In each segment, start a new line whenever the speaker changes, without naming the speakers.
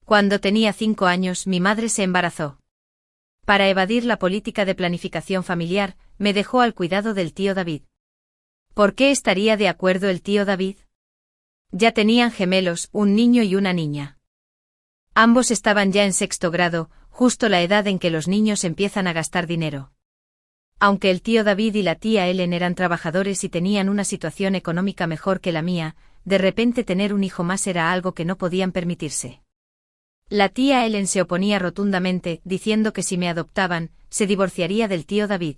Cuando tenía 5 años, mi madre se embarazó. Para evadir la política de planificación familiar, me dejó al cuidado del tío David. ¿Por qué estaría de acuerdo el tío David? Ya tenían gemelos, un niño y una niña. Ambos estaban ya en 6º grado, justo la edad en que los niños empiezan a gastar dinero. Aunque el tío David y la tía Ellen eran trabajadores y tenían una situación económica mejor que la mía, de repente tener un hijo más era algo que no podían permitirse. La tía Ellen se oponía rotundamente, diciendo que si me adoptaban, se divorciaría del tío David.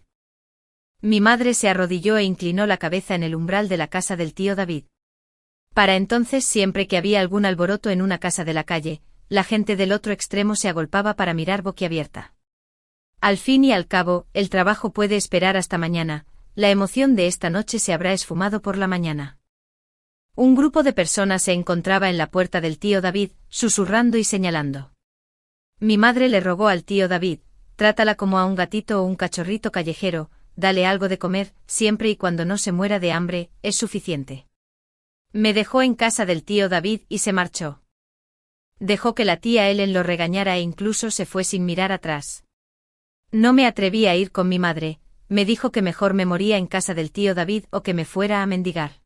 Mi madre se arrodilló e inclinó la cabeza en el umbral de la casa del tío David. Para entonces, siempre que había algún alboroto en una casa de la calle, la gente del otro extremo se agolpaba para mirar boquiabierta. Al fin y al cabo, el trabajo puede esperar hasta mañana, la emoción de esta noche se habrá esfumado por la mañana. Un grupo de personas se encontraba en la puerta del tío David, susurrando y señalando. Mi madre le rogó al tío David: trátala como a un gatito o un cachorrito callejero, dale algo de comer, siempre y cuando no se muera de hambre, es suficiente. Me dejó en casa del tío David y se marchó. Dejó que la tía Ellen lo regañara e incluso se fue sin mirar atrás. No me atreví a ir con mi madre, me dijo que mejor me moría en casa del tío David o que me fuera a mendigar.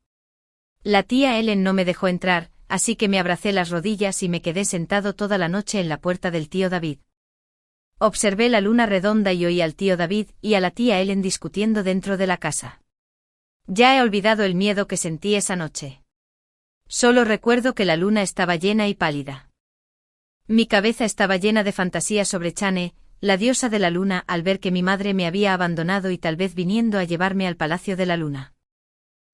La tía Ellen no me dejó entrar, así que me abracé las rodillas y me quedé sentado toda la noche en la puerta del tío David. Observé la luna redonda y oí al tío David y a la tía Ellen discutiendo dentro de la casa. Ya he olvidado el miedo que sentí esa noche. Solo recuerdo que la luna estaba llena y pálida. Mi cabeza estaba llena de fantasías sobre Chane, la diosa de la luna, al ver que mi madre me había abandonado y tal vez viniendo a llevarme al palacio de la luna.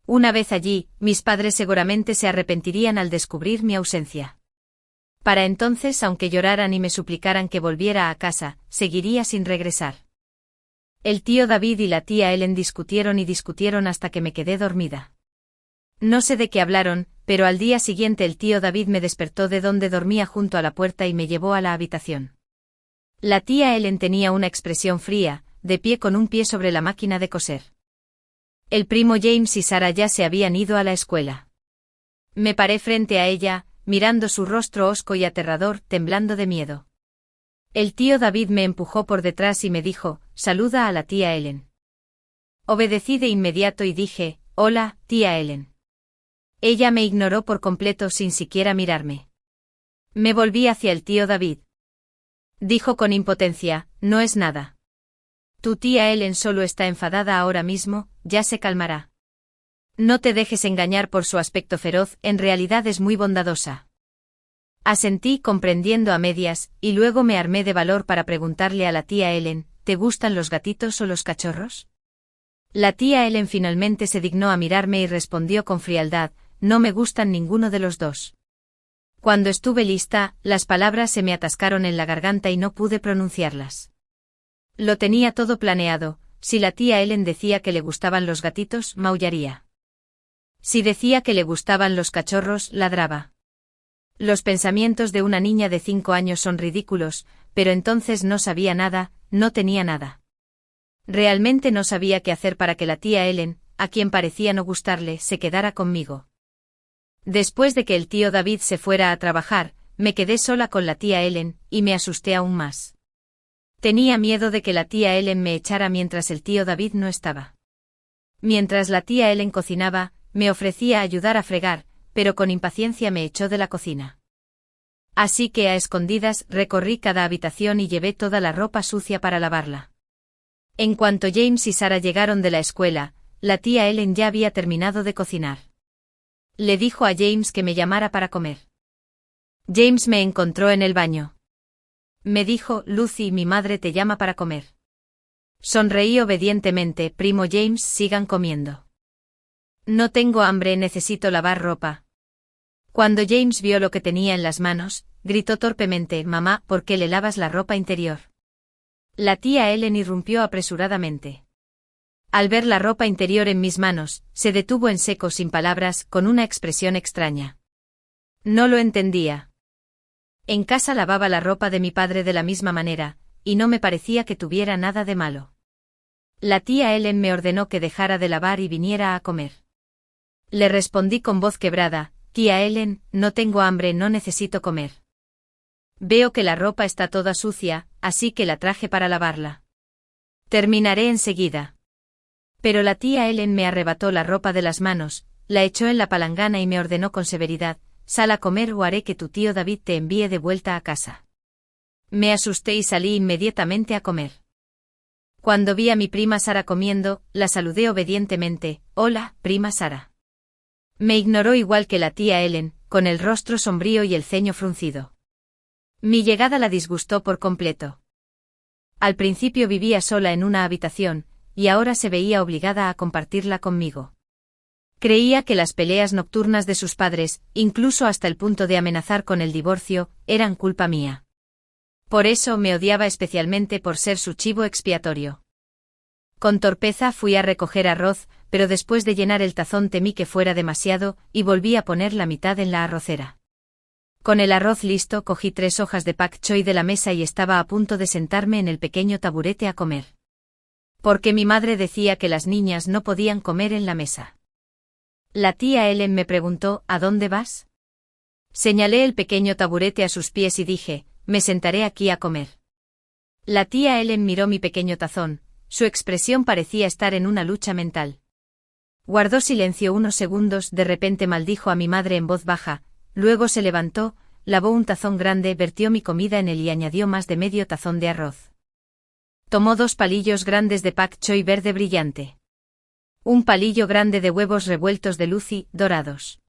Una vez allí, mis padres seguramente se arrepentirían al descubrir mi ausencia. Para entonces, aunque lloraran y me suplicaran que volviera a casa, seguiría sin regresar. El tío David y la tía Ellen discutieron y discutieron hasta que me quedé dormida. No sé de qué hablaron, pero al día siguiente el tío David me despertó de donde dormía junto a la puerta y me llevó a la habitación. La tía Ellen tenía una expresión fría, de pie con un pie sobre la máquina de coser. El primo James y Sarah ya se habían ido a la escuela. Me paré frente a ella, mirando su rostro hosco y aterrador, temblando de miedo. El tío David me empujó por detrás y me dijo: saluda a la tía Ellen. Obedecí de inmediato y dije: hola, tía Ellen. Ella me ignoró por completo sin siquiera mirarme. Me volví hacia el tío David. Dijo con impotencia: no es nada. Tu tía Ellen solo está enfadada ahora mismo, ya se calmará. No te dejes engañar por su aspecto feroz, en realidad es muy bondadosa. Asentí comprendiendo a medias, y luego me armé de valor para preguntarle a la tía Ellen: ¿te gustan los gatitos o los cachorros? La tía Ellen finalmente se dignó a mirarme y respondió con frialdad: no me gustan ninguno de los dos. Cuando estuve lista, las palabras se me atascaron en la garganta y no pude pronunciarlas. Lo tenía todo planeado: si la tía Ellen decía que le gustaban los gatitos, maullaría. Si decía que le gustaban los cachorros, ladraba. Los pensamientos de una niña de 5 años son ridículos, pero entonces no sabía nada, no tenía nada. Realmente no sabía qué hacer para que la tía Ellen, a quien parecía no gustarle, se quedara conmigo. Después de que el tío David se fuera a trabajar, me quedé sola con la tía Ellen, y me asusté aún más. Tenía miedo de que la tía Ellen me echara mientras el tío David no estaba. Mientras la tía Ellen cocinaba, me ofrecía ayudar a fregar, pero con impaciencia me echó de la cocina. Así que a escondidas recorrí cada habitación y llevé toda la ropa sucia para lavarla. En cuanto James y Sarah llegaron de la escuela, la tía Ellen ya había terminado de cocinar. Le dijo a James que me llamara para comer. James me encontró en el baño. Me dijo: Lucy, mi madre te llama para comer. Sonreí obedientemente: primo James, sigan comiendo. No tengo hambre, necesito lavar ropa. Cuando James vio lo que tenía en las manos, gritó torpemente: mamá, ¿por qué le lavas la ropa interior? La tía Ellen irrumpió apresuradamente. Al ver la ropa interior en mis manos, se detuvo en seco sin palabras, con una expresión extraña. No lo entendía. En casa lavaba la ropa de mi padre de la misma manera, y no me parecía que tuviera nada de malo. La tía Ellen me ordenó que dejara de lavar y viniera a comer. Le respondí con voz quebrada: tía Ellen, no tengo hambre, no necesito comer. Veo que la ropa está toda sucia, así que la traje para lavarla. Terminaré enseguida. Pero la tía Ellen me arrebató la ropa de las manos, la echó en la palangana y me ordenó con severidad: sal a comer o haré que tu tío David te envíe de vuelta a casa. Me asusté y salí inmediatamente a comer. Cuando vi a mi prima Sara comiendo, la saludé obedientemente: hola, prima Sara. Me ignoró igual que la tía Ellen, con el rostro sombrío y el ceño fruncido. Mi llegada la disgustó por completo. Al principio vivía sola en una habitación, y ahora se veía obligada a compartirla conmigo. Creía que las peleas nocturnas de sus padres, incluso hasta el punto de amenazar con el divorcio, eran culpa mía. Por eso me odiaba especialmente por ser su chivo expiatorio. Con torpeza fui a recoger arroz, pero después de llenar el tazón temí que fuera demasiado, y volví a poner la mitad en la arrocera. Con el arroz listo cogí 3 hojas de pak choi de la mesa y estaba a punto de sentarme en el pequeño taburete a comer. Porque mi madre decía que las niñas no podían comer en la mesa. La tía Ellen me preguntó: ¿a dónde vas? Señalé el pequeño taburete a sus pies y dije: me sentaré aquí a comer. La tía Ellen miró mi pequeño tazón, su expresión parecía estar en una lucha mental. Guardó silencio unos segundos, de repente maldijo a mi madre en voz baja, luego se levantó, lavó un tazón grande, vertió mi comida en él y añadió más de medio tazón de arroz. Tomó 2 palillos grandes de pak choi verde brillante. Un palillo grande de huevos revueltos de luci, dorados.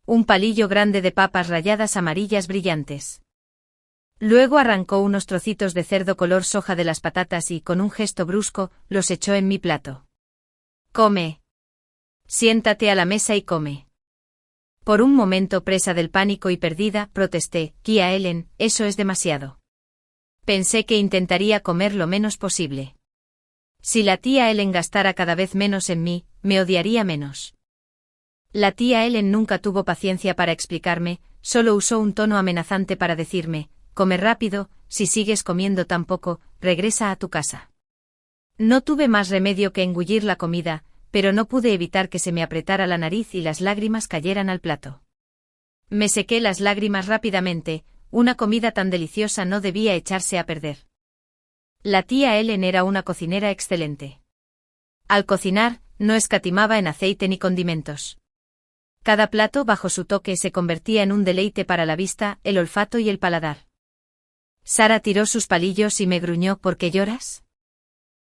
Un palillo grande de papas ralladas amarillas brillantes. Luego arrancó unos trocitos de cerdo color soja de las patatas y, con un gesto brusco, los echó en mi plato. Come. Siéntate a la mesa y come. Por un momento, presa del pánico y perdida, protesté: tía Ellen, eso es demasiado. Pensé que intentaría comer lo menos posible. Si la tía Ellen gastara cada vez menos en mí, me odiaría menos. La tía Ellen nunca tuvo paciencia para explicarme, solo usó un tono amenazante para decirme: come rápido, si sigues comiendo tan poco, regresa a tu casa. No tuve más remedio que engullir la comida, pero no pude evitar que se me apretara la nariz y las lágrimas cayeran al plato. Me sequé las lágrimas rápidamente, una comida tan deliciosa no debía echarse a perder. La tía Ellen era una cocinera excelente. Al cocinar, no escatimaba en aceite ni condimentos. Cada plato bajo su toque se convertía en un deleite para la vista, el olfato y el paladar. Sara tiró sus palillos y me gruñó: ¿por qué lloras?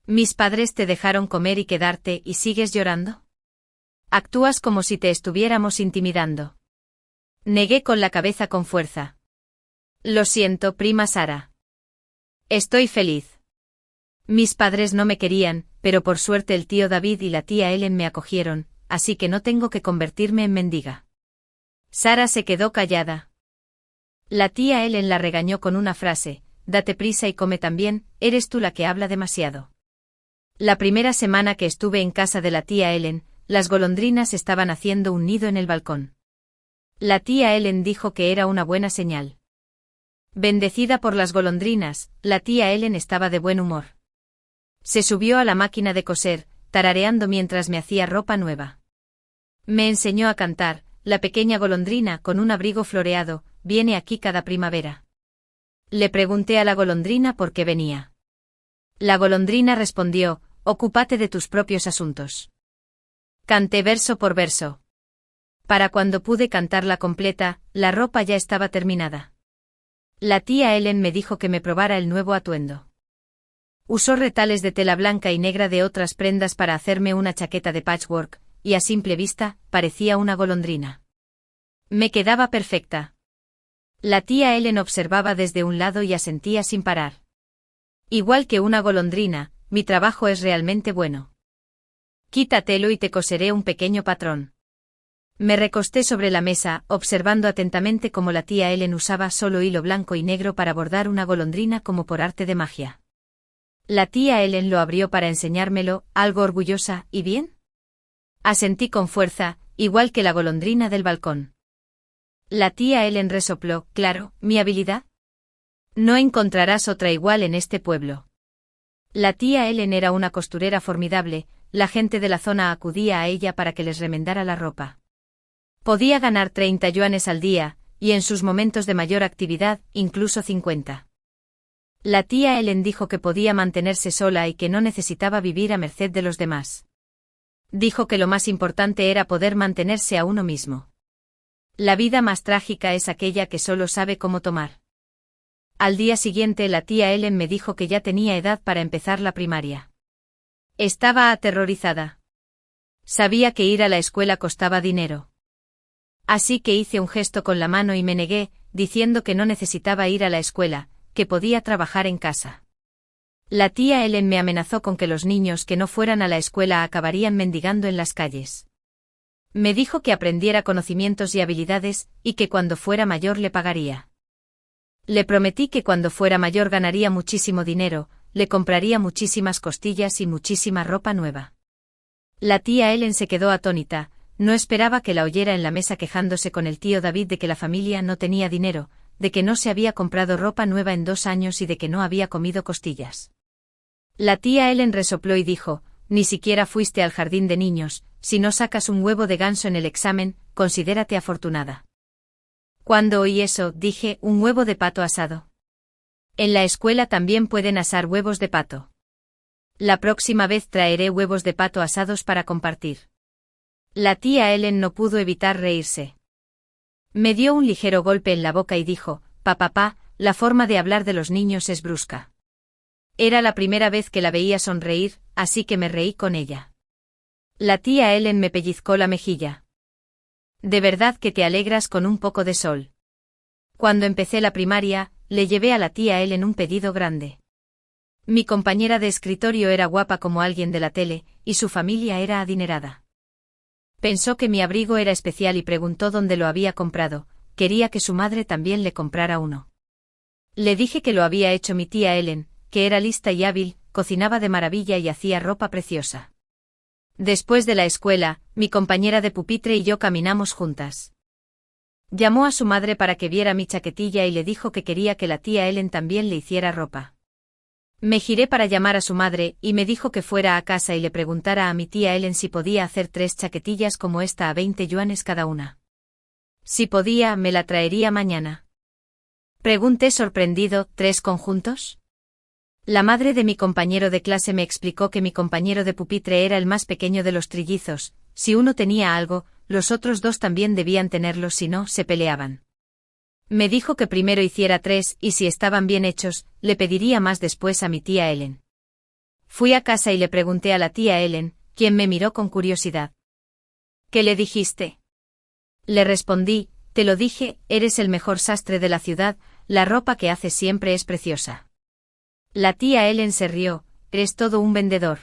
Mis padres te dejaron comer y quedarte, ¿y sigues llorando? Actúas como si te estuviéramos intimidando. Negué con la cabeza con fuerza. Lo siento, prima Sara. Estoy feliz. Mis padres no me querían, pero por suerte el tío David y la tía Ellen me acogieron, así que no tengo que convertirme en mendiga. Sara se quedó callada. La tía Ellen la regañó con una frase: date prisa y come también, eres tú la que habla demasiado. La primera semana que estuve en casa de la tía Ellen, las golondrinas estaban haciendo un nido en el balcón. La tía Ellen dijo que era una buena señal. Bendecida por las golondrinas, la tía Ellen estaba de buen humor. Se subió a la máquina de coser, tarareando mientras me hacía ropa nueva. Me enseñó a cantar: la pequeña golondrina con un abrigo floreado, viene aquí cada primavera. Le pregunté a la golondrina por qué venía. La golondrina respondió: ocúpate de tus propios asuntos. Canté verso por verso. Para cuando pude cantarla completa, la ropa ya estaba terminada. La tía Ellen me dijo que me probara el nuevo atuendo. Usó retales de tela blanca y negra de otras prendas para hacerme una chaqueta de patchwork, y a simple vista, parecía una golondrina. Me quedaba perfecta. La tía Ellen observaba desde un lado y asentía sin parar. Igual que una golondrina, mi trabajo es realmente bueno. Quítatelo y te coseré un pequeño patrón. Me recosté sobre la mesa, observando atentamente cómo la tía Ellen usaba solo hilo blanco y negro para bordar una golondrina como por arte de magia. La tía Ellen lo abrió para enseñármelo, algo orgullosa: ¿y bien? Asentí con fuerza, igual que la golondrina del balcón. La tía Ellen resopló: claro, mi habilidad. No encontrarás otra igual en este pueblo. La tía Ellen era una costurera formidable, la gente de la zona acudía a ella para que les remendara la ropa. Podía ganar 30 yuanes al día, y en sus momentos de mayor actividad, incluso 50. La tía Ellen dijo que podía mantenerse sola y que no necesitaba vivir a merced de los demás. Dijo que lo más importante era poder mantenerse a uno mismo. La vida más trágica es aquella que solo sabe cómo tomar. Al día siguiente la tía Ellen me dijo que ya tenía edad para empezar la primaria. Estaba aterrorizada. Sabía que ir a la escuela costaba dinero. Así que hice un gesto con la mano y me negué, diciendo que no necesitaba ir a la escuela, que podía trabajar en casa. La tía Ellen me amenazó con que los niños que no fueran a la escuela acabarían mendigando en las calles. Me dijo que aprendiera conocimientos y habilidades, y que cuando fuera mayor le pagaría. Le prometí que cuando fuera mayor ganaría muchísimo dinero, le compraría muchísimas costillas y muchísima ropa nueva. La tía Ellen se quedó atónita, no esperaba que la oyera en la mesa quejándose con el tío David de que la familia no tenía dinero, de que no se había comprado ropa nueva en 2 años y de que no había comido costillas. La tía Ellen resopló y dijo, ni siquiera fuiste al jardín de niños, si no sacas un huevo de ganso en el examen, considérate afortunada. Cuando oí eso, dije, un huevo de pato asado. En la escuela también pueden asar huevos de pato. La próxima vez traeré huevos de pato asados para compartir. La tía Ellen no pudo evitar reírse. Me dio un ligero golpe en la boca y dijo, papá, la forma de hablar de los niños es brusca. Era la primera vez que la veía sonreír, así que me reí con ella. La tía Ellen me pellizcó la mejilla. De verdad que te alegras con un poco de sol. Cuando empecé la primaria, le llevé a la tía Ellen un pedido grande. Mi compañera de escritorio era guapa como alguien de la tele, y su familia era adinerada. Pensó que mi abrigo era especial y preguntó dónde lo había comprado, quería que su madre también le comprara uno. Le dije que lo había hecho mi tía Ellen, que era lista y hábil, cocinaba de maravilla y hacía ropa preciosa. Después de la escuela, mi compañera de pupitre y yo caminamos juntas. Llamó a su madre para que viera mi chaquetilla y le dijo que quería que la tía Ellen también le hiciera ropa. Me giré para llamar a su madre y me dijo que fuera a casa y le preguntara a mi tía Ellen si podía hacer 3 chaquetillas como esta a 20 yuanes cada una. Si podía, me la traería mañana. Pregunté sorprendido, ¿3 conjuntos? La madre de mi compañero de clase me explicó que mi compañero de pupitre era el más pequeño de los trillizos, si uno tenía algo, los otros 2 también debían tenerlo, si no, se peleaban. Me dijo que primero hiciera 3 y si estaban bien hechos, le pediría más después a mi tía Ellen. Fui a casa y le pregunté a la tía Ellen, quien me miró con curiosidad. ¿Qué le dijiste? Le respondí, te lo dije, eres el mejor sastre de la ciudad, la ropa que haces siempre es preciosa. La tía Ellen se rió, eres todo un vendedor.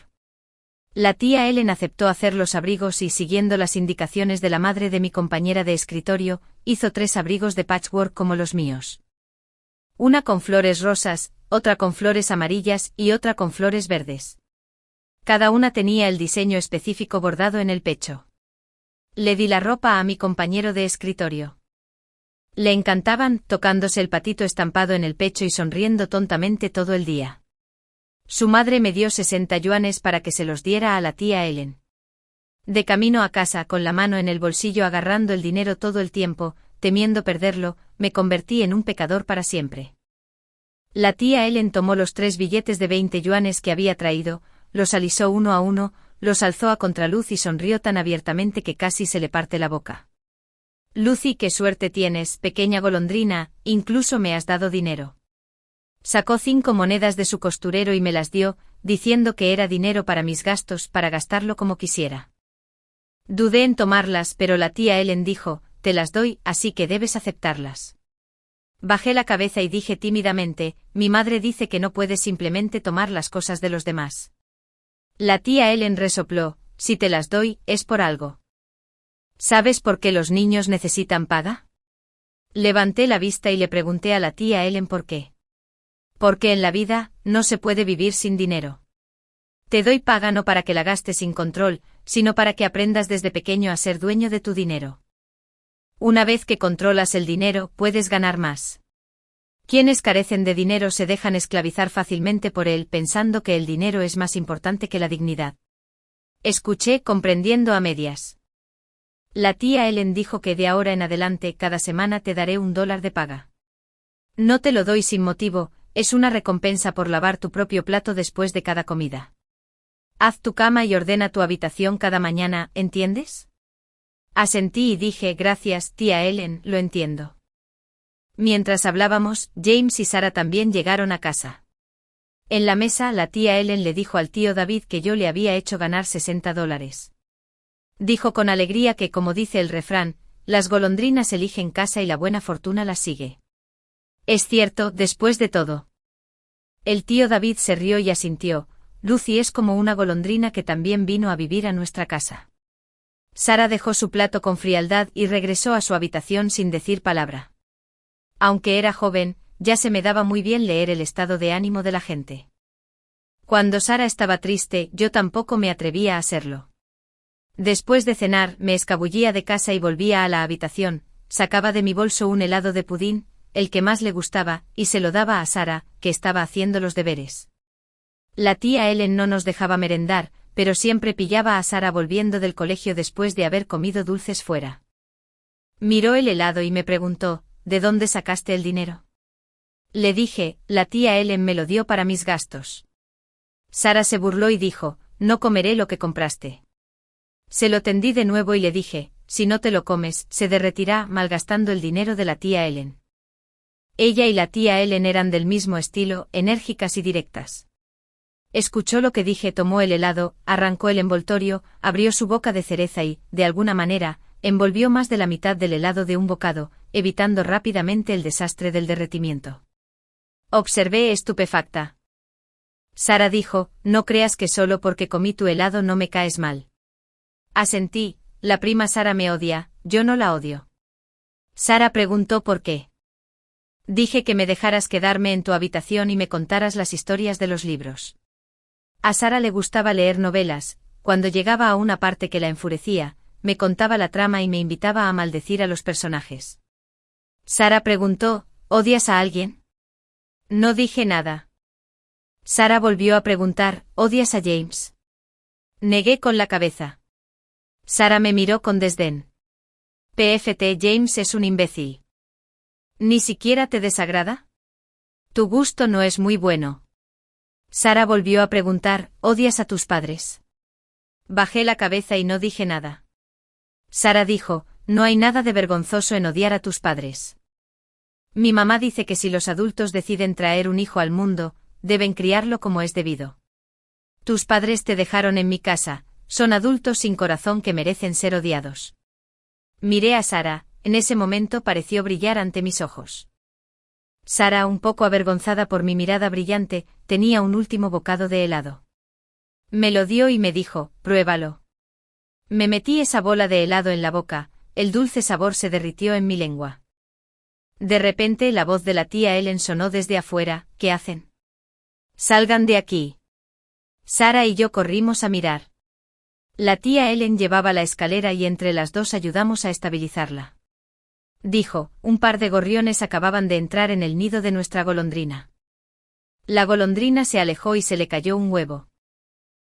La tía Ellen aceptó hacer los abrigos y siguiendo las indicaciones de la madre de mi compañera de escritorio, hizo 3 abrigos de patchwork como los míos. Una con flores rosas, otra con flores amarillas y otra con flores verdes. Cada una tenía el diseño específico bordado en el pecho. Le di la ropa a mi compañero de escritorio. Le encantaban, tocándose el patito estampado en el pecho y sonriendo tontamente todo el día. Su madre me dio 60 yuanes para que se los diera a la tía Ellen. De camino a casa con la mano en el bolsillo agarrando el dinero todo el tiempo, temiendo perderlo, me convertí en un pecador para siempre. La tía Ellen tomó los 3 billetes de 20 yuanes que había traído, los alisó uno a uno, los alzó a contraluz y sonrió tan abiertamente que casi se le parte la boca. Lucy, qué suerte tienes, pequeña golondrina, incluso me has dado dinero. Sacó 5 monedas de su costurero y me las dio, diciendo que era dinero para mis gastos, para gastarlo como quisiera. Dudé en tomarlas, pero la tía Ellen dijo, te las doy, así que debes aceptarlas. Bajé la cabeza y dije tímidamente, mi madre dice que no puedes simplemente tomar las cosas de los demás. La tía Ellen resopló, si te las doy, es por algo. ¿Sabes por qué los niños necesitan paga? Levanté la vista y le pregunté a la tía Ellen por qué. Porque en la vida, no se puede vivir sin dinero. Te doy paga no para que la gastes sin control, sino para que aprendas desde pequeño a ser dueño de tu dinero. Una vez que controlas el dinero, puedes ganar más. Quienes carecen de dinero se dejan esclavizar fácilmente por él pensando que el dinero es más importante que la dignidad. Escuché comprendiendo a medias. La tía Ellen dijo que de ahora en adelante cada semana te daré $1 de paga. No te lo doy sin motivo, es una recompensa por lavar tu propio plato después de cada comida. Haz tu cama y ordena tu habitación cada mañana, ¿entiendes? Asentí y dije, gracias, tía Ellen, lo entiendo. Mientras hablábamos, James y Sarah también llegaron a casa. En la mesa, la tía Ellen le dijo al tío David que yo le había hecho ganar $60. Dijo con alegría que, como dice el refrán, las golondrinas eligen casa y la buena fortuna las sigue. Es cierto, después de todo. El tío David se rió y asintió. Lucy es como una golondrina que también vino a vivir a nuestra casa. Sarah dejó su plato con frialdad y regresó a su habitación sin decir palabra. Aunque era joven, ya se me daba muy bien leer el estado de ánimo de la gente. Cuando Sarah estaba triste, yo tampoco me atrevía a serlo. Después de cenar, me escabullía de casa y volvía a la habitación, sacaba de mi bolso un helado de pudín, el que más le gustaba, y se lo daba a Sarah, que estaba haciendo los deberes. La tía Ellen no nos dejaba merendar, pero siempre pillaba a Sarah volviendo del colegio después de haber comido dulces fuera. Miró el helado y me preguntó, ¿de dónde sacaste el dinero? Le dije, la tía Ellen me lo dio para mis gastos. Sarah se burló y dijo, no comeré lo que compraste. Se lo tendí de nuevo y le dije, si no te lo comes, se derretirá, malgastando el dinero de la tía Ellen. Ella y la tía Ellen eran del mismo estilo, enérgicas y directas. Escuchó lo que dije, tomó el helado, arrancó el envoltorio, abrió su boca de cereza y, de alguna manera, envolvió más de la mitad del helado de un bocado, evitando rápidamente el desastre del derretimiento. Observé estupefacta. Sarah dijo, no creas que solo porque comí tu helado no me caes mal. Asentí, la prima Sarah me odia, yo no la odio. Sarah preguntó por qué. Dije que me dejaras quedarme en tu habitación y me contaras las historias de los libros. A Sarah le gustaba leer novelas, cuando llegaba a una parte que la enfurecía, me contaba la trama y me invitaba a maldecir a los personajes. Sarah preguntó, ¿odias a alguien? No dije nada. Sarah volvió a preguntar, ¿odias a James? Negué con la cabeza. Sarah me miró con desdén. PFT, James es un imbécil. ¿Ni siquiera te desagrada? Tu gusto no es muy bueno. Sarah volvió a preguntar, ¿odias a tus padres? Bajé la cabeza y no dije nada. Sarah dijo, no hay nada de vergonzoso en odiar a tus padres. Mi mamá dice que si los adultos deciden traer un hijo al mundo, deben criarlo como es debido. Tus padres te dejaron en mi casa, son adultos sin corazón que merecen ser odiados. Miré a Sarah, en ese momento pareció brillar ante mis ojos. Sarah, un poco avergonzada por mi mirada brillante, tenía un último bocado de helado. Me lo dio y me dijo, pruébalo. Me metí esa bola de helado en la boca, el dulce sabor se derritió en mi lengua. De repente la voz de la tía Ellen sonó desde afuera, ¿qué hacen? Salgan de aquí. Sarah y yo corrimos a mirar. La tía Ellen llevaba la escalera y entre las dos ayudamos a estabilizarla. Dijo, un par de gorriones acababan de entrar en el nido de nuestra golondrina. La golondrina se alejó y se le cayó un huevo.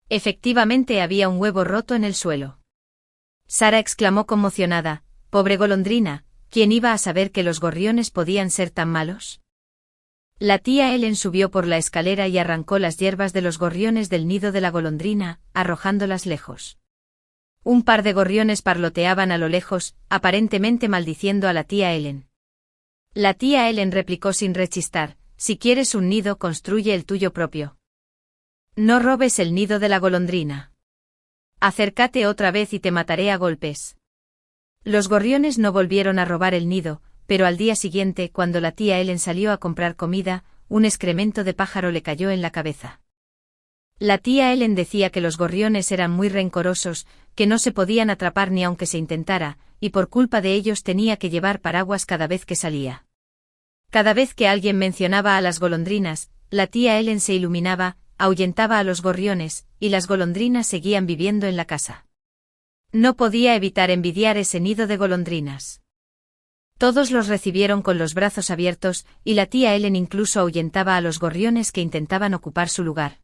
Efectivamente había un huevo roto en el suelo. Sarah exclamó conmocionada, pobre golondrina, ¿quién iba a saber que los gorriones podían ser tan malos? La tía Ellen subió por la escalera y arrancó las hierbas de los gorriones del nido de la golondrina, arrojándolas lejos. Un par de gorriones parloteaban a lo lejos, aparentemente maldiciendo a la tía Ellen. La tía Ellen replicó sin rechistar, si quieres un nido, construye el tuyo propio. No robes el nido de la golondrina. Acércate otra vez y te mataré a golpes. Los gorriones no volvieron a robar el nido, pero al día siguiente, cuando la tía Ellen salió a comprar comida, un excremento de pájaro le cayó en la cabeza. La tía Ellen decía que los gorriones eran muy rencorosos, que no se podían atrapar ni aunque se intentara, y por culpa de ellos tenía que llevar paraguas cada vez que salía. Cada vez que alguien mencionaba a las golondrinas, la tía Ellen se iluminaba, ahuyentaba a los gorriones, y las golondrinas seguían viviendo en la casa. No podía evitar envidiar ese nido de golondrinas. Todos los recibieron con los brazos abiertos, y la tía Ellen incluso ahuyentaba a los gorriones que intentaban ocupar su lugar.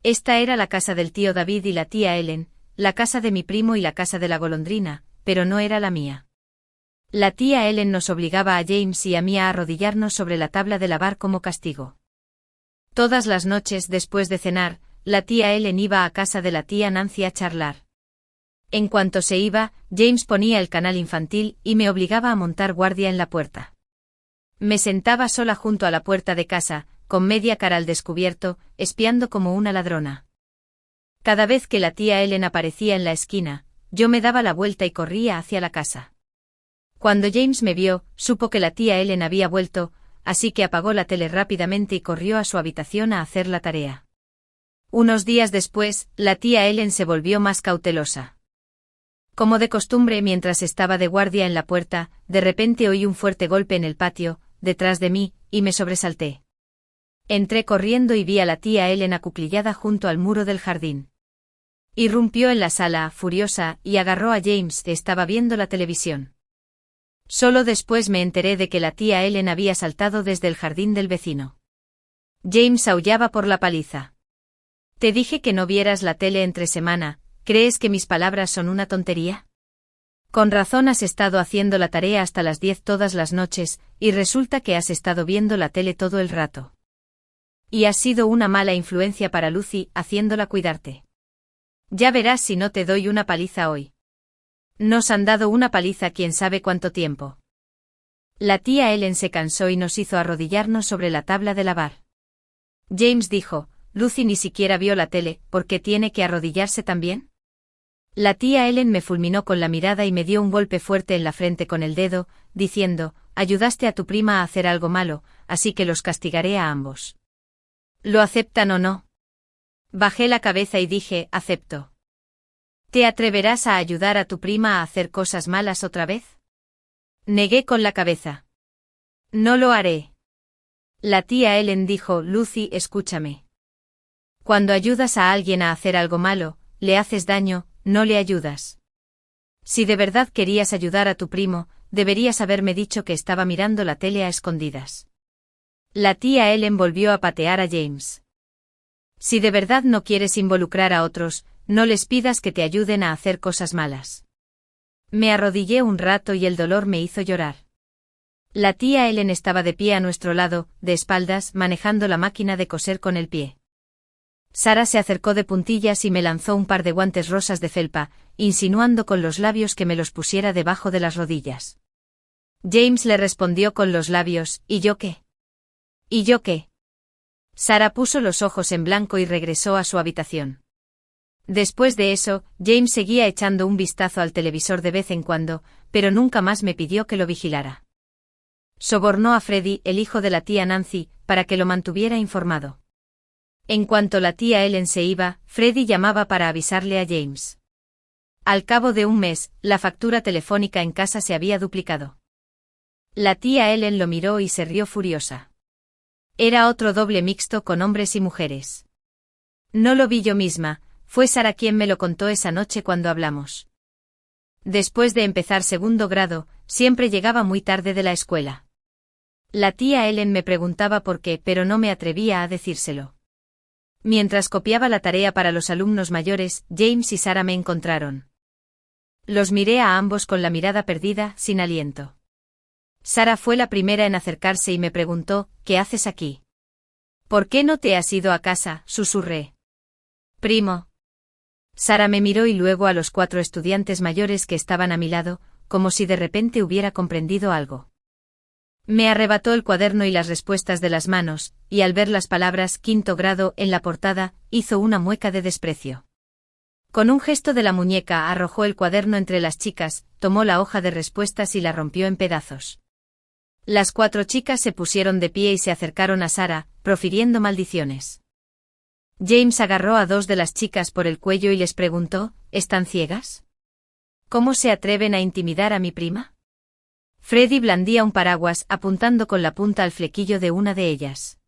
Esta era la casa del tío David y la tía Ellen, la casa de mi primo y la casa de la golondrina, pero no era la mía. La tía Ellen nos obligaba a James y a mí a arrodillarnos sobre la tabla de lavar como castigo. Todas las noches después de cenar, la tía Ellen iba a casa de la tía Nancy a charlar. En cuanto se iba, James ponía el canal infantil y me obligaba a montar guardia en la puerta. Me sentaba sola junto a la puerta de casa, con media cara al descubierto, espiando como una ladrona. Cada vez que la tía Ellen aparecía en la esquina, yo me daba la vuelta y corría hacia la casa. Cuando James me vio, supo que la tía Ellen había vuelto, así que apagó la tele rápidamente y corrió a su habitación a hacer la tarea. Unos días después, la tía Ellen se volvió más cautelosa. Como de costumbre, mientras estaba de guardia en la puerta, de repente oí un fuerte golpe en el patio, detrás de mí, y me sobresalté. Entré corriendo y vi a la tía Ellen acuclillada junto al muro del jardín. Irrumpió en la sala, furiosa, y agarró a James, que estaba viendo la televisión. Solo después me enteré de que la tía Ellen había saltado desde el jardín del vecino. James aullaba por la paliza. Te dije que no vieras la tele entre semana, ¿crees que mis palabras son una tontería? Con razón has estado haciendo la tarea hasta las 10 todas las noches, y resulta que has estado viendo la tele todo el rato. Y has sido una mala influencia para Lucy, haciéndola cuidarte. Ya verás si no te doy una paliza hoy. Nos han dado una paliza quién sabe cuánto tiempo. La tía Ellen se cansó y nos hizo arrodillarnos sobre la tabla de lavar. James dijo, Lucy ni siquiera vio la tele, ¿por qué tiene que arrodillarse también? La tía Ellen me fulminó con la mirada y me dio un golpe fuerte en la frente con el dedo, diciendo, ayudaste a tu prima a hacer algo malo, así que los castigaré a ambos. ¿Lo aceptan o no? Bajé la cabeza y dije, acepto. ¿Te atreverás a ayudar a tu prima a hacer cosas malas otra vez? Negué con la cabeza. No lo haré. La tía Ellen dijo, Lucy, escúchame. Cuando ayudas a alguien a hacer algo malo, le haces daño, no le ayudas. Si de verdad querías ayudar a tu primo, deberías haberme dicho que estaba mirando la tele a escondidas. La tía Ellen volvió a patear a James. Si de verdad no quieres involucrar a otros, no les pidas que te ayuden a hacer cosas malas. Me arrodillé un rato y el dolor me hizo llorar. La tía Ellen estaba de pie a nuestro lado, de espaldas, manejando la máquina de coser con el pie. Sara se acercó de puntillas y me lanzó un par de guantes rosas de felpa, insinuando con los labios que me los pusiera debajo de las rodillas. James le respondió con los labios, ¿y yo qué? ¿Y yo qué? Sara puso los ojos en blanco y regresó a su habitación. Después de eso, James seguía echando un vistazo al televisor de vez en cuando, pero nunca más me pidió que lo vigilara. Sobornó a Freddie, el hijo de la tía Nancy, para que lo mantuviera informado. En cuanto la tía Ellen se iba, Freddie llamaba para avisarle a James. Al cabo de un mes, la factura telefónica en casa se había duplicado. La tía Ellen lo miró y se rió furiosa. Era otro doble mixto con hombres y mujeres. No lo vi yo misma, fue Sara quien me lo contó esa noche cuando hablamos. Después de empezar segundo grado, siempre llegaba muy tarde de la escuela. La tía Ellen me preguntaba por qué, pero no me atrevía a decírselo. Mientras copiaba la tarea para los alumnos mayores, James y Sara me encontraron. Los miré a ambos con la mirada perdida, sin aliento. Sara fue la primera en acercarse y me preguntó, ¿qué haces aquí? ¿Por qué no te has ido a casa?, susurré. Primo. Sara me miró y luego a los 4 estudiantes mayores que estaban a mi lado, como si de repente hubiera comprendido algo. Me arrebató el cuaderno y las respuestas de las manos, y al ver las palabras quinto grado en la portada, hizo una mueca de desprecio. Con un gesto de la muñeca arrojó el cuaderno entre las chicas, tomó la hoja de respuestas y la rompió en pedazos. Las 4 chicas se pusieron de pie y se acercaron a Sara, profiriendo maldiciones. James agarró a 2 de las chicas por el cuello y les preguntó, ¿están ciegas? ¿Cómo se atreven a intimidar a mi prima? Freddie blandía un paraguas apuntando con la punta al flequillo de una de ellas.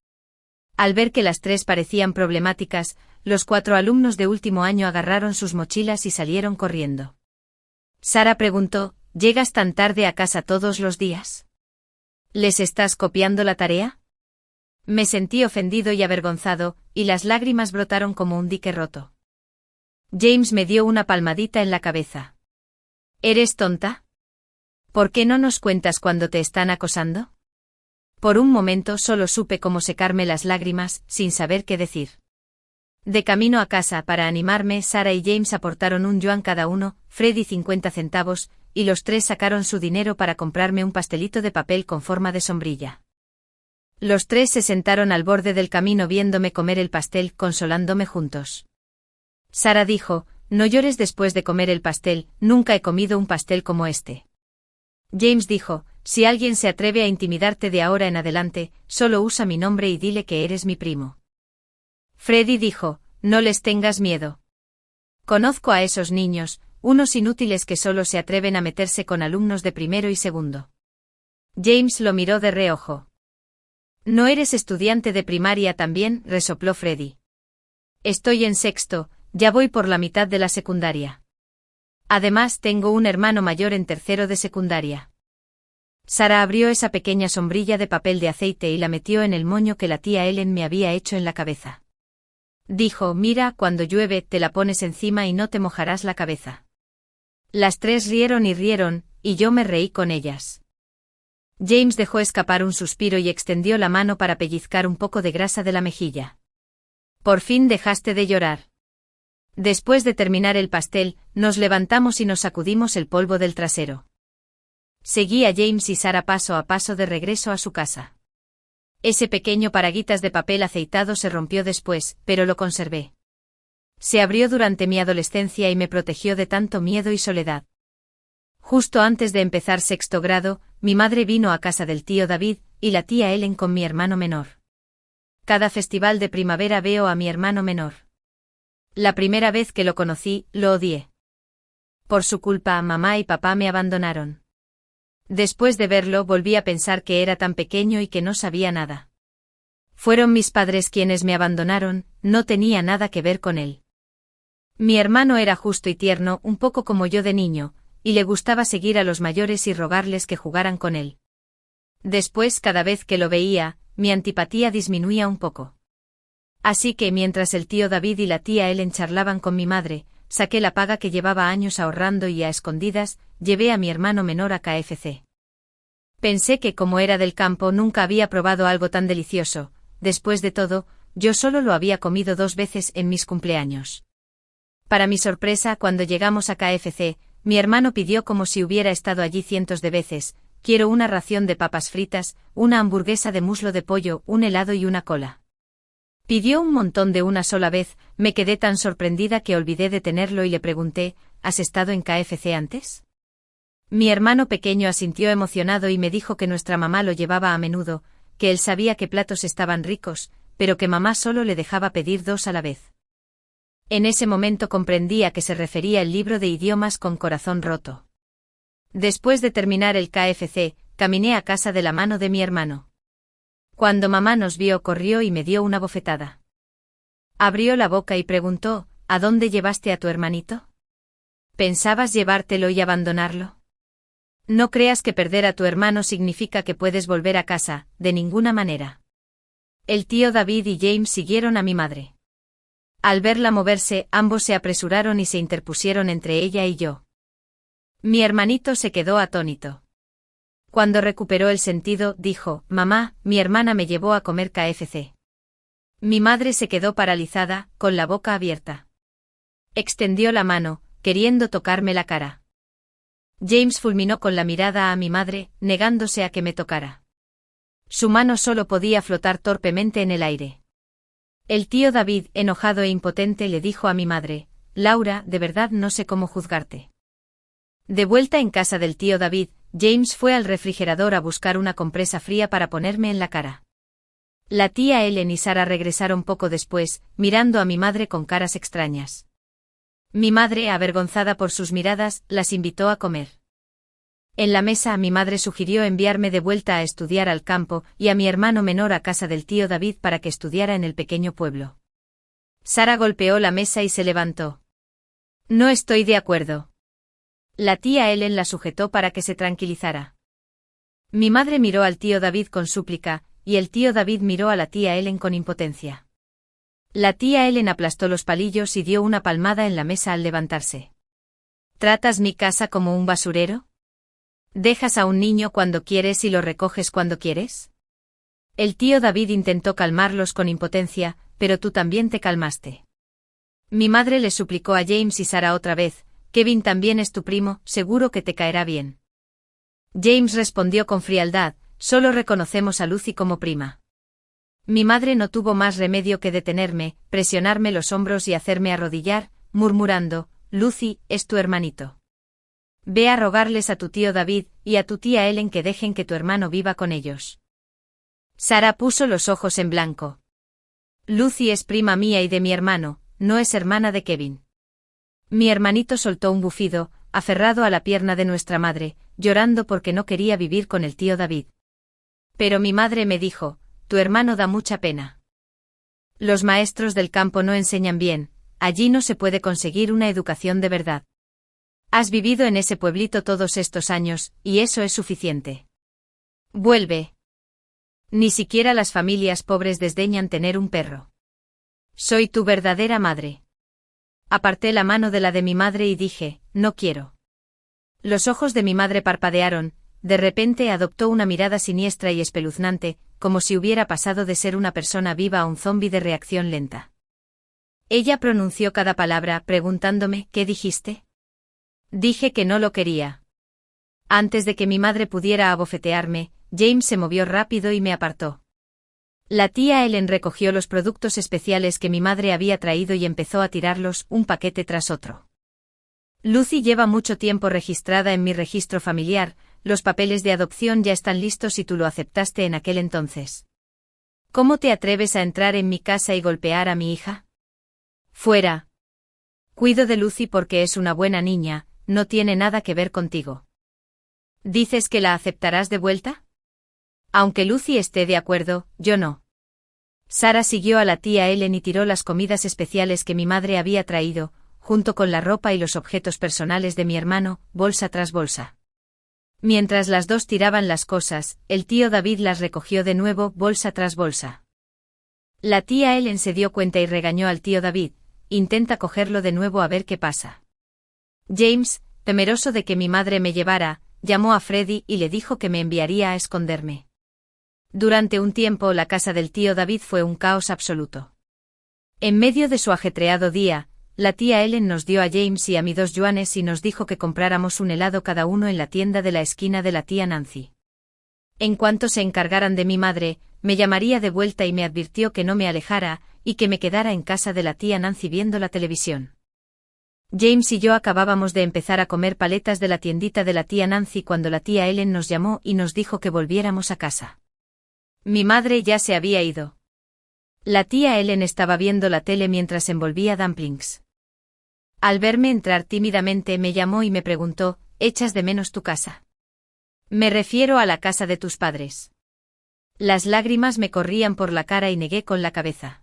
Al ver que las 3 parecían problemáticas, los 4 alumnos de último año agarraron sus mochilas y salieron corriendo. Sara preguntó, ¿llegas tan tarde a casa todos los días? ¿Les estás copiando la tarea? Me sentí ofendido y avergonzado, y las lágrimas brotaron como un dique roto. James me dio una palmadita en la cabeza. ¿Eres tonta? ¿Por qué no nos cuentas cuando te están acosando? Por un momento solo supe cómo secarme las lágrimas, sin saber qué decir. De camino a casa para animarme, Sarah y James aportaron $1 cada uno, Freddie 50 centavos, y los tres sacaron su dinero para comprarme un pastelito de papel con forma de sombrilla. Los tres se sentaron al borde del camino viéndome comer el pastel, consolándome juntos. Sarah dijo, no llores después de comer el pastel, nunca he comido un pastel como este. James dijo, si alguien se atreve a intimidarte de ahora en adelante, solo usa mi nombre y dile que eres mi primo. Freddie dijo, no les tengas miedo. Conozco a esos niños, unos inútiles que solo se atreven a meterse con alumnos de primero y segundo. James lo miró de reojo. ¿No eres estudiante de primaria también?, resopló Freddie. Estoy en sexto, ya voy por la mitad de la secundaria. Además tengo un hermano mayor en tercero de secundaria. Sarah abrió esa pequeña sombrilla de papel de aceite y la metió en el moño que la tía Ellen me había hecho en la cabeza. Dijo, mira, cuando llueve te la pones encima y no te mojarás la cabeza. Las tres rieron, y yo me reí con ellas. James dejó escapar un suspiro y extendió la mano para pellizcar un poco de grasa de la mejilla. Por fin dejaste de llorar. Después de terminar el pastel, nos levantamos y nos sacudimos el polvo del trasero. Seguí a James y Sarah paso a paso de regreso a su casa. Ese pequeño paraguitas de papel aceitado se rompió después, pero lo conservé. Se abrió durante mi adolescencia y me protegió de tanto miedo y soledad. Justo antes de empezar sexto grado, mi madre vino a casa del tío David, y la tía Ellen con mi hermano menor. Cada festival de primavera veo a mi hermano menor. La primera vez que lo conocí, lo odié. Por su culpa, mamá y papá me abandonaron. Después de verlo, volví a pensar que era tan pequeño y que no sabía nada. Fueron mis padres quienes me abandonaron, no tenía nada que ver con él. Mi hermano era justo y tierno, un poco como yo de niño, y le gustaba seguir a los mayores y rogarles que jugaran con él. Después, cada vez que lo veía, mi antipatía disminuía un poco. Así que mientras el tío David y la tía Ellen charlaban con mi madre, saqué la paga que llevaba años ahorrando y a escondidas, llevé a mi hermano menor a KFC. Pensé que como era del campo nunca había probado algo tan delicioso, después de todo, yo solo lo había comido 2 veces en mis cumpleaños. Para mi sorpresa, cuando llegamos a KFC, mi hermano pidió como si hubiera estado allí cientos de veces, quiero una ración de papas fritas, una hamburguesa de muslo de pollo, un helado y una cola. Pidió un montón de una sola vez, me quedé tan sorprendida que olvidé detenerlo y le pregunté, ¿has estado en KFC antes? Mi hermano pequeño asintió emocionado y me dijo que nuestra mamá lo llevaba a menudo, que él sabía qué platos estaban ricos, pero que mamá solo le dejaba pedir 2 a la vez. En ese momento comprendí a qué se refería el libro de idiomas con corazón roto. Después de terminar el KFC, caminé a casa de la mano de mi hermano. Cuando mamá nos vio, corrió y me dio una bofetada. Abrió la boca y preguntó, ¿a dónde llevaste a tu hermanito? ¿Pensabas llevártelo y abandonarlo? No creas que perder a tu hermano significa que puedes volver a casa, de ninguna manera. El tío David y James siguieron a mi madre. Al verla moverse, ambos se apresuraron y se interpusieron entre ella y yo. Mi hermanito se quedó atónito. Cuando recuperó el sentido, dijo, mamá, mi hermana me llevó a comer KFC. Mi madre se quedó paralizada, con la boca abierta. Extendió la mano, queriendo tocarme la cara. James fulminó con la mirada a mi madre, negándose a que me tocara. Su mano solo podía flotar torpemente en el aire. El tío David, enojado e impotente, le dijo a mi madre, Laura, de verdad no sé cómo juzgarte. De vuelta en casa del tío David, James fue al refrigerador a buscar una compresa fría para ponerme en la cara. La tía Ellen y Sarah regresaron poco después, mirando a mi madre con caras extrañas. Mi madre, avergonzada por sus miradas, las invitó a comer. En la mesa mi madre sugirió enviarme de vuelta a estudiar al campo y a mi hermano menor a casa del tío David para que estudiara en el pequeño pueblo. Sarah golpeó la mesa y se levantó. No estoy de acuerdo. La tía Ellen la sujetó para que se tranquilizara. Mi madre miró al tío David con súplica, y el tío David miró a la tía Ellen con impotencia. La tía Ellen aplastó los palillos y dio una palmada en la mesa al levantarse. ¿Tratas mi casa como un basurero? ¿Dejas a un niño cuando quieres y lo recoges cuando quieres? El tío David intentó calmarlos con impotencia, pero tú también te calmaste. Mi madre le suplicó a James y Sarah otra vez, Kevin también es tu primo, seguro que te caerá bien. James respondió con frialdad, solo reconocemos a Lucy como prima. Mi madre no tuvo más remedio que detenerme, presionarme los hombros y hacerme arrodillar, murmurando, Lucy, es tu hermanito. Ve a rogarles a tu tío David y a tu tía Ellen que dejen que tu hermano viva con ellos. Sarah puso los ojos en blanco. Lucy es prima mía y de mi hermano, no es hermana de Kevin. Mi hermanito soltó un bufido, aferrado a la pierna de nuestra madre, llorando porque no quería vivir con el tío David. Pero mi madre me dijo, tu hermano da mucha pena. Los maestros del campo no enseñan bien, allí no se puede conseguir una educación de verdad. Has vivido en ese pueblito todos estos años, y eso es suficiente. Vuelve. Ni siquiera las familias pobres desdeñan tener un perro. Soy tu verdadera madre. Aparté la mano de la de mi madre y dije, no quiero. Los ojos de mi madre parpadearon, de repente adoptó una mirada siniestra y espeluznante, como si hubiera pasado de ser una persona viva a un zombi de reacción lenta. Ella pronunció cada palabra, preguntándome, ¿qué dijiste? Dije que no lo quería. Antes de que mi madre pudiera abofetearme, James se movió rápido y me apartó. La tía Ellen recogió los productos especiales que mi madre había traído y empezó a tirarlos, un paquete tras otro. Lucy lleva mucho tiempo registrada en mi registro familiar, los papeles de adopción ya están listos y tú lo aceptaste en aquel entonces. ¿Cómo te atreves a entrar en mi casa y golpear a mi hija? Fuera. Cuido de Lucy porque es una buena niña, no tiene nada que ver contigo. ¿Dices que la aceptarás de vuelta? Aunque Lucy esté de acuerdo, yo no. Sarah siguió a la tía Ellen y tiró las comidas especiales que mi madre había traído, junto con la ropa y los objetos personales de mi hermano, bolsa tras bolsa. Mientras las dos tiraban las cosas, el tío David las recogió de nuevo, bolsa tras bolsa. La tía Ellen se dio cuenta y regañó al tío David, intenta cogerlo de nuevo a ver qué pasa. James, temeroso de que mi madre me llevara, llamó a Freddy y le dijo que me enviaría a esconderme. Durante un tiempo la casa del tío David fue un caos absoluto. En medio de su ajetreado día, la tía Ellen nos dio a James y a mí 2 yuanes y nos dijo que compráramos un helado cada uno en la tienda de la esquina de la tía Nancy. En cuanto se encargaran de mi madre, me llamaría de vuelta y me advirtió que no me alejara y que me quedara en casa de la tía Nancy viendo la televisión. James y yo acabábamos de empezar a comer paletas de la tiendita de la tía Nancy cuando la tía Ellen nos llamó y nos dijo que volviéramos a casa. Mi madre ya se había ido. La tía Ellen estaba viendo la tele mientras envolvía dumplings. Al verme entrar tímidamente me llamó y me preguntó, ¿echas de menos tu casa? Me refiero a la casa de tus padres. Las lágrimas me corrían por la cara y negué con la cabeza.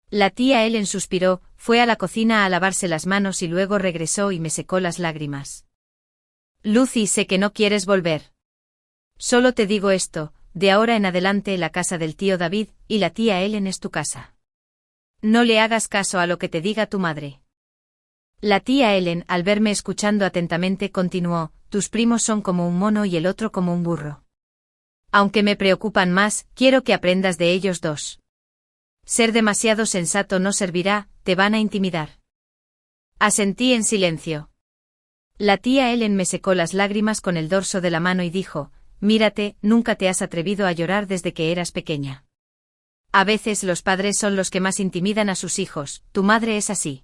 La tía Ellen suspiró, fue a la cocina a lavarse las manos y luego regresó y me secó las lágrimas. Lucy, sé que no quieres volver. Solo te digo esto, de ahora en adelante la casa del tío David y la tía Ellen es tu casa. No le hagas caso a lo que te diga tu madre. La tía Ellen, al verme escuchando atentamente, continuó, tus primos son como un mono y el otro como un burro. Aunque me preocupan más, quiero que aprendas de ellos dos. Ser demasiado sensato no servirá, te van a intimidar. Asentí en silencio. La tía Ellen me secó las lágrimas con el dorso de la mano y dijo, mírate, nunca te has atrevido a llorar desde que eras pequeña. A veces los padres son los que más intimidan a sus hijos, tu madre es así.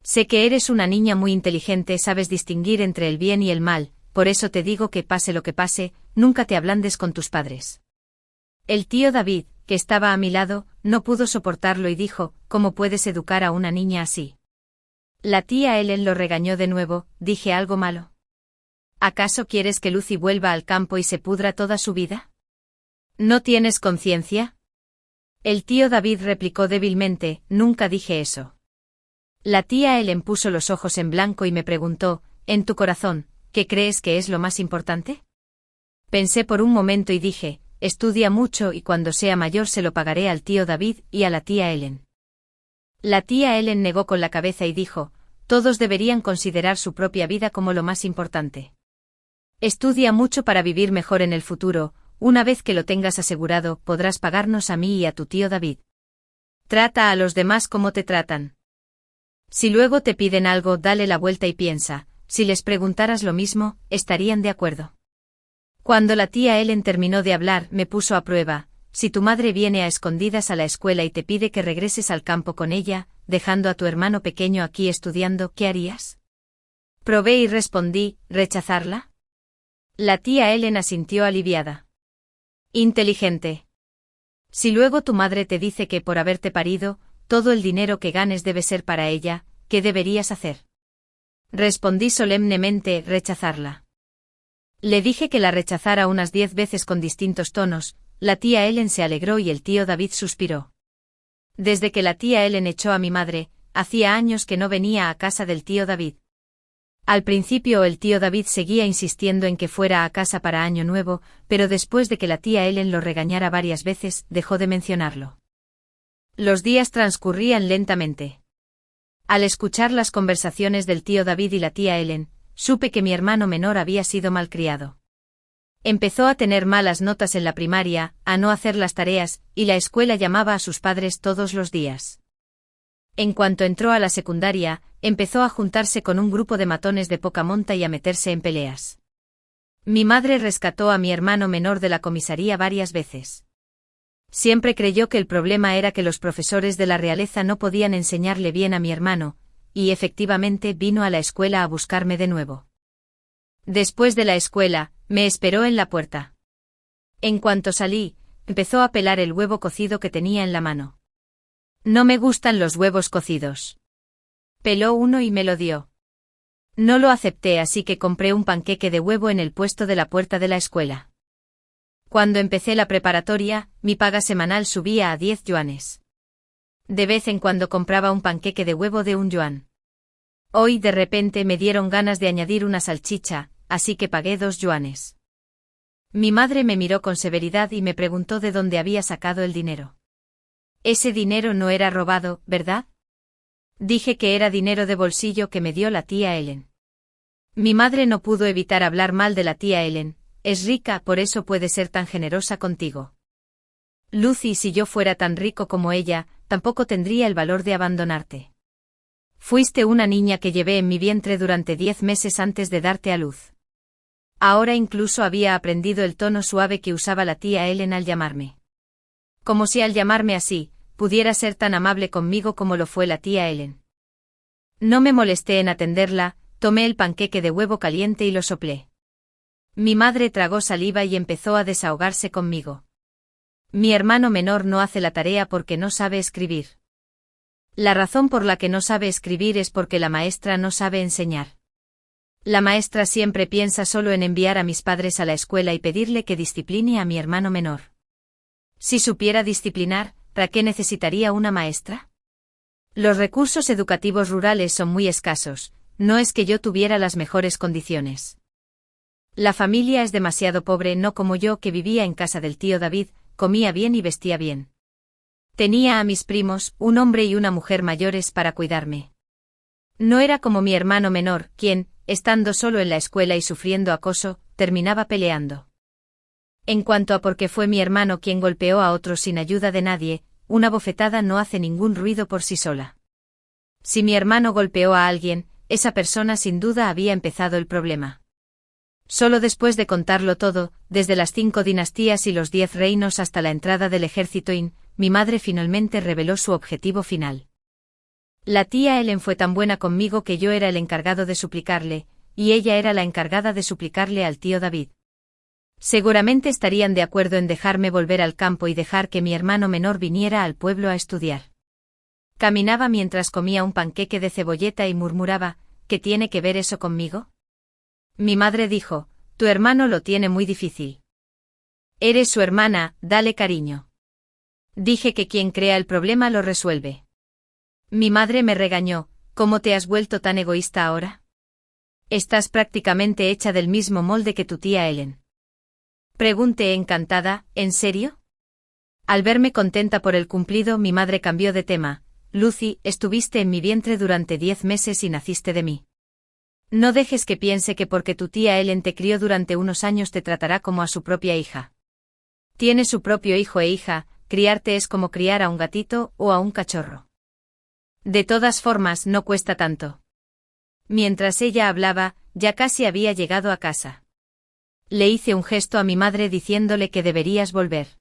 Sé que eres una niña muy inteligente, sabes distinguir entre el bien y el mal, por eso te digo que pase lo que pase, nunca te ablandes con tus padres. El tío David, que estaba a mi lado, no pudo soportarlo y dijo, ¿cómo puedes educar a una niña así? La tía Ellen lo regañó de nuevo, ¿dije algo malo? ¿Acaso quieres que Lucy vuelva al campo y se pudra toda su vida? ¿No tienes conciencia? El tío David replicó débilmente, nunca dije eso. La tía Ellen puso los ojos en blanco y me preguntó, en tu corazón, ¿qué crees que es lo más importante? Pensé por un momento y dije, estudia mucho y cuando sea mayor se lo pagaré al tío David y a la tía Ellen. La tía Ellen negó con la cabeza y dijo, todos deberían considerar su propia vida como lo más importante. Estudia mucho para vivir mejor en el futuro, una vez que lo tengas asegurado, podrás pagarnos a mí y a tu tío David. Trata a los demás como te tratan. Si luego te piden algo, dale la vuelta y piensa, si les preguntaras lo mismo, estarían de acuerdo. Cuando la tía Ellen terminó de hablar, me puso a prueba. Si tu madre viene a escondidas a la escuela y te pide que regreses al campo con ella, dejando a tu hermano pequeño aquí estudiando, ¿qué harías? Probé y respondí, ¿rechazarla? La tía Ellen asintió aliviada. Inteligente. Si luego tu madre te dice que por haberte parido, todo el dinero que ganes debe ser para ella, ¿qué deberías hacer? Respondí solemnemente, rechazarla. Le dije que la rechazara unas 10 veces con distintos tonos. La tía Ellen se alegró y el tío David suspiró. Desde que la tía Ellen echó a mi madre, hacía años que no venía a casa del tío David. Al principio el tío David seguía insistiendo en que fuera a casa para Año Nuevo, pero después de que la tía Ellen lo regañara varias veces, dejó de mencionarlo. Los días transcurrían lentamente. Al escuchar las conversaciones del tío David y la tía Ellen, supe que mi hermano menor había sido malcriado. Empezó a tener malas notas en la primaria, a no hacer las tareas, y la escuela llamaba a sus padres todos los días. En cuanto entró a la secundaria, empezó a juntarse con un grupo de matones de poca monta y a meterse en peleas. Mi madre rescató a mi hermano menor de la comisaría varias veces. Siempre creyó que el problema era que los profesores de la realeza no podían enseñarle bien a mi hermano, y efectivamente vino a la escuela a buscarme de nuevo. Después de la escuela, me esperó en la puerta. En cuanto salí, empezó a pelar el huevo cocido que tenía en la mano. No me gustan los huevos cocidos. Peló uno y me lo dio. No lo acepté, así que compré un panqueque de huevo en el puesto de la puerta de la escuela. Cuando empecé la preparatoria, mi paga semanal subía a 10 yuanes. De vez en cuando compraba un panqueque de huevo de 1 yuan. Hoy de repente me dieron ganas de añadir una salchicha, así que pagué 2 yuanes. Mi madre me miró con severidad y me preguntó de dónde había sacado el dinero. Ese dinero no era robado, ¿verdad? Dije que era dinero de bolsillo que me dio la tía Ellen. Mi madre no pudo evitar hablar mal de la tía Ellen. Es rica, por eso puede ser tan generosa contigo. Lucy, si yo fuera tan rico como ella, tampoco tendría el valor de abandonarte. Fuiste una niña que llevé en mi vientre durante 10 meses antes de darte a luz. Ahora incluso había aprendido el tono suave que usaba la tía Ellen al llamarme. Como si al llamarme así, pudiera ser tan amable conmigo como lo fue la tía Ellen. No me molesté en atenderla, tomé el panqueque de huevo caliente y lo soplé. Mi madre tragó saliva y empezó a desahogarse conmigo. Mi hermano menor no hace la tarea porque no sabe escribir. La razón por la que no sabe escribir es porque la maestra no sabe enseñar. La maestra siempre piensa solo en enviar a mis padres a la escuela y pedirle que discipline a mi hermano menor. Si supiera disciplinar, ¿para qué necesitaría una maestra? Los recursos educativos rurales son muy escasos, no es que yo tuviera las mejores condiciones. La familia es demasiado pobre, no como yo que vivía en casa del tío David, comía bien y vestía bien. Tenía a mis primos, un hombre y una mujer mayores para cuidarme. No era como mi hermano menor, quien, estando solo en la escuela y sufriendo acoso, terminaba peleando. En cuanto a por qué fue mi hermano quien golpeó a otros sin ayuda de nadie, una bofetada no hace ningún ruido por sí sola. Si mi hermano golpeó a alguien, esa persona sin duda había empezado el problema. Solo después de contarlo todo, desde las 5 dinastías y los 10 reinos hasta la entrada del ejército mi madre finalmente reveló su objetivo final. La tía Ellen fue tan buena conmigo que yo era el encargado de suplicarle, y ella era la encargada de suplicarle al tío David. Seguramente estarían de acuerdo en dejarme volver al campo y dejar que mi hermano menor viniera al pueblo a estudiar. Caminaba mientras comía un panqueque de cebolleta y murmuraba, ¿qué tiene que ver eso conmigo? Mi madre dijo, tu hermano lo tiene muy difícil. Eres su hermana, dale cariño. Dije que quien crea el problema lo resuelve. Mi madre me regañó, ¿cómo te has vuelto tan egoísta ahora? Estás prácticamente hecha del mismo molde que tu tía Ellen. Pregunté encantada, ¿en serio? Al verme contenta por el cumplido, mi madre cambió de tema, Lucy, estuviste en mi vientre durante 10 meses y naciste de mí. No dejes que piense que porque tu tía Ellen te crió durante unos años te tratará como a su propia hija. Tiene su propio hijo e hija, criarte es como criar a un gatito o a un cachorro. De todas formas, no cuesta tanto. Mientras ella hablaba, ya casi había llegado a casa. Le hice un gesto a mi madre diciéndole que deberías volver.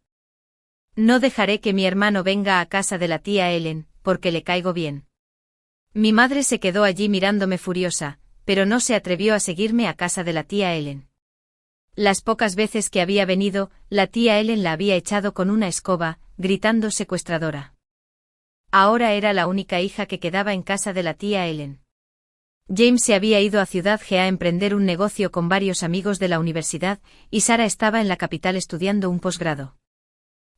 No dejaré que mi hermano venga a casa de la tía Ellen, porque le caigo bien. Mi madre se quedó allí mirándome furiosa, pero no se atrevió a seguirme a casa de la tía Ellen. Las pocas veces que había venido, la tía Ellen la había echado con una escoba, gritando secuestradora. Ahora era la única hija que quedaba en casa de la tía Ellen. James se había ido a Ciudad G a emprender un negocio con varios amigos de la universidad, y Sara estaba en la capital estudiando un posgrado.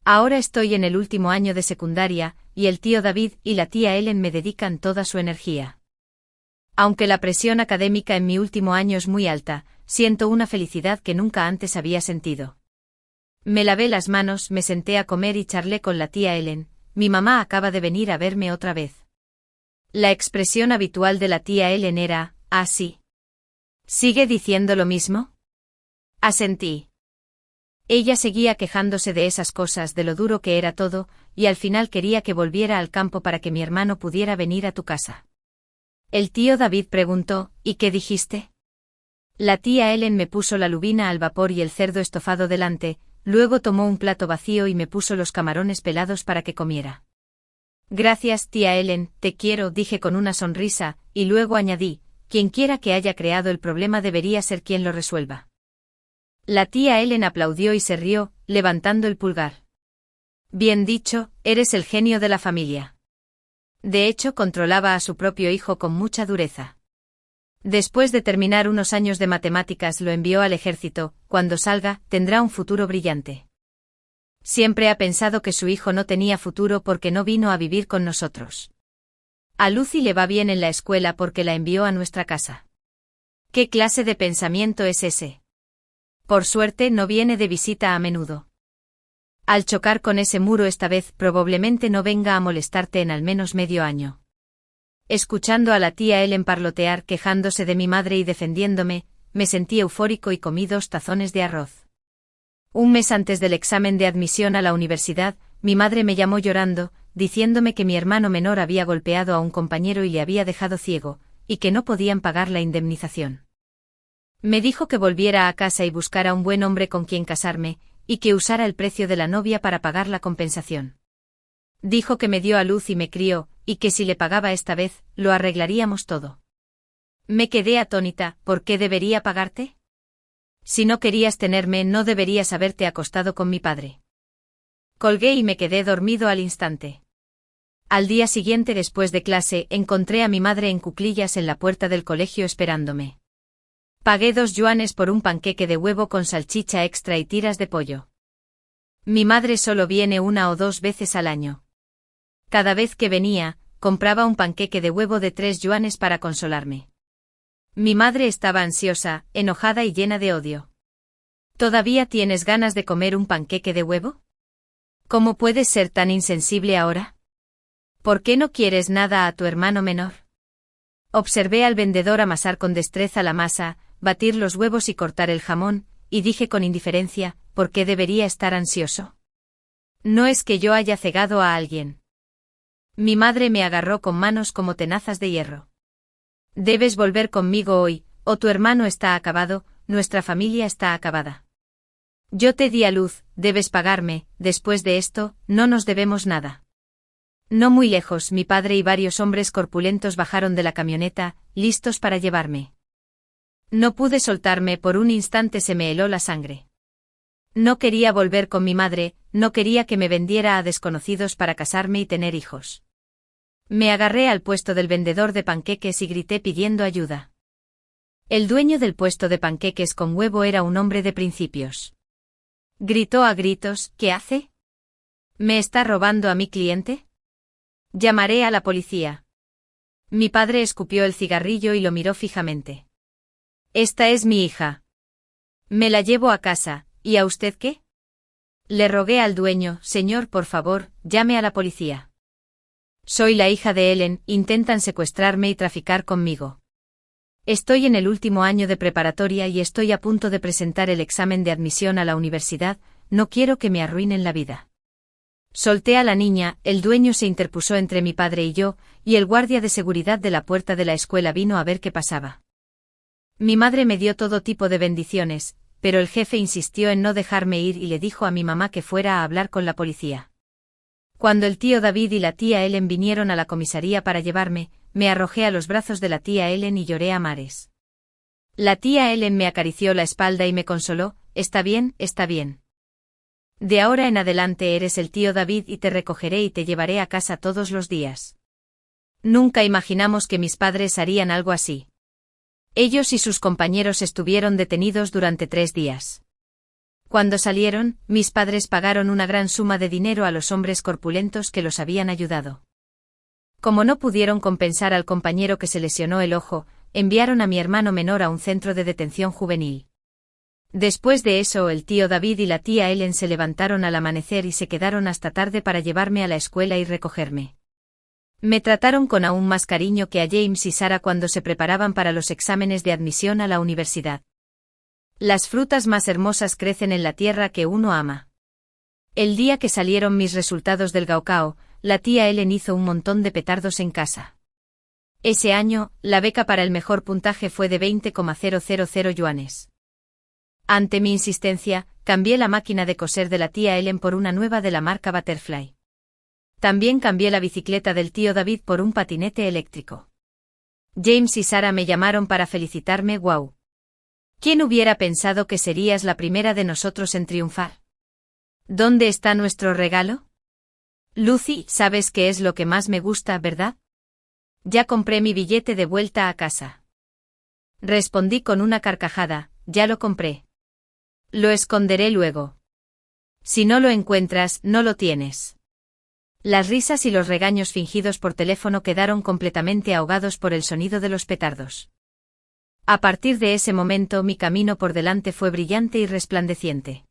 Ahora estoy en el último año de secundaria, y el tío David y la tía Ellen me dedican toda su energía. Aunque la presión académica en mi último año es muy alta, siento una felicidad que nunca antes había sentido. Me lavé las manos, me senté a comer y charlé con la tía Ellen. Mi mamá acaba de venir a verme otra vez. La expresión habitual de la tía Ellen era, «Ah, sí. ¿Sigue diciendo lo mismo?» Asentí. Ella seguía quejándose de esas cosas, de lo duro que era todo, y al final quería que volviera al campo para que mi hermano pudiera venir a tu casa. El tío David preguntó, «¿Y qué dijiste?» La tía Ellen me puso la lubina al vapor y el cerdo estofado delante, luego tomó un plato vacío y me puso los camarones pelados para que comiera. «Gracias, tía Ellen, te quiero», dije con una sonrisa, y luego añadí, «Quienquiera que haya creado el problema debería ser quien lo resuelva». La tía Ellen aplaudió y se rió, levantando el pulgar. «Bien dicho, eres el genio de la familia». De hecho, controlaba a su propio hijo con mucha dureza. Después de terminar unos años de matemáticas lo envió al ejército. Cuando salga, tendrá un futuro brillante. Siempre ha pensado que su hijo no tenía futuro porque no vino a vivir con nosotros. A Lucy le va bien en la escuela porque la envió a nuestra casa. ¿Qué clase de pensamiento es ese? Por suerte no viene de visita a menudo. Al chocar con ese muro esta vez probablemente no venga a molestarte en al menos medio año. Escuchando a la tía Ellen parlotear quejándose de mi madre y defendiéndome, me sentí eufórico y comí 2 tazones de arroz. Un mes antes del examen de admisión a la universidad, mi madre me llamó llorando, diciéndome que mi hermano menor había golpeado a un compañero y le había dejado ciego, y que no podían pagar la indemnización. Me dijo que volviera a casa y buscara un buen hombre con quien casarme, y que usara el precio de la novia para pagar la compensación. Dijo que me dio a luz y me crió, y que si le pagaba esta vez, lo arreglaríamos todo. Me quedé atónita. ¿Por qué debería pagarte? Si no querías tenerme, no deberías haberte acostado con mi padre. Colgué y me quedé dormido al instante. Al día siguiente, después de clase, encontré a mi madre en cuclillas en la puerta del colegio esperándome. Pagué 2 yuanes por un panqueque de huevo con salchicha extra y tiras de pollo. Mi madre solo viene 1 o 2 veces al año. Cada vez que venía, compraba un panqueque de huevo de 3 yuanes para consolarme. Mi madre estaba ansiosa, enojada y llena de odio. ¿Todavía tienes ganas de comer un panqueque de huevo? ¿Cómo puedes ser tan insensible ahora? ¿Por qué no quieres nada a tu hermano menor? Observé al vendedor amasar con destreza la masa, batir los huevos y cortar el jamón, y dije con indiferencia, ¿por qué debería estar ansioso? No es que yo haya cegado a alguien. Mi madre me agarró con manos como tenazas de hierro. Debes volver conmigo hoy, o tu hermano está acabado, nuestra familia está acabada. Yo te di a luz, debes pagarme, después de esto, no nos debemos nada. No muy lejos, mi padre y varios hombres corpulentos bajaron de la camioneta, listos para llevarme. No pude soltarme, por un instante se me heló la sangre. No quería volver con mi madre, no quería que me vendiera a desconocidos para casarme y tener hijos. Me agarré al puesto del vendedor de panqueques y grité pidiendo ayuda. El dueño del puesto de panqueques con huevo era un hombre de principios. Gritó a gritos, ¿qué hace? ¿Me está robando a mi cliente? Llamaré a la policía. Mi padre escupió el cigarrillo y lo miró fijamente. Esta es mi hija. Me la llevo a casa, ¿y a usted qué? Le rogué al dueño, señor, por favor, llame a la policía. Soy la hija de Ellen, intentan secuestrarme y traficar conmigo. Estoy en el último año de preparatoria y estoy a punto de presentar el examen de admisión a la universidad, no quiero que me arruinen la vida. Solté a la niña, el dueño se interpuso entre mi padre y yo, y el guardia de seguridad de la puerta de la escuela vino a ver qué pasaba. Mi madre me dio todo tipo de bendiciones, pero el jefe insistió en no dejarme ir y le dijo a mi mamá que fuera a hablar con la policía. Cuando el tío David y la tía Ellen vinieron a la comisaría para llevarme, me arrojé a los brazos de la tía Ellen y lloré a mares. La tía Ellen me acarició la espalda y me consoló, está bien, está bien. De ahora en adelante eres el tío David y te recogeré y te llevaré a casa todos los días. Nunca imaginamos que mis padres harían algo así. Ellos y sus compañeros estuvieron detenidos durante 3 días. Cuando salieron, mis padres pagaron una gran suma de dinero a los hombres corpulentos que los habían ayudado. Como no pudieron compensar al compañero que se lesionó el ojo, enviaron a mi hermano menor a un centro de detención juvenil. Después de eso, el tío David y la tía Ellen se levantaron al amanecer y se quedaron hasta tarde para llevarme a la escuela y recogerme. Me trataron con aún más cariño que a James y Sarah cuando se preparaban para los exámenes de admisión a la universidad. Las frutas más hermosas crecen en la tierra que uno ama. El día que salieron mis resultados del Gaokao, la tía Ellen hizo un montón de petardos en casa. Ese año, la beca para el mejor puntaje fue de 20,000 yuanes. Ante mi insistencia, cambié la máquina de coser de la tía Ellen por una nueva de la marca Butterfly. También cambié la bicicleta del tío David por un patinete eléctrico. James y Sarah me llamaron para felicitarme. ¡Wow! ¿Quién hubiera pensado que serías la primera de nosotros en triunfar? ¿Dónde está nuestro regalo? Lucy, sabes qué es lo que más me gusta, ¿verdad? Ya compré mi billete de vuelta a casa. Respondí con una carcajada, ya lo compré. Lo esconderé luego. Si no lo encuentras, no lo tienes. Las risas y los regaños fingidos por teléfono quedaron completamente ahogados por el sonido de los petardos. A partir de ese momento mi camino por delante fue brillante y resplandeciente.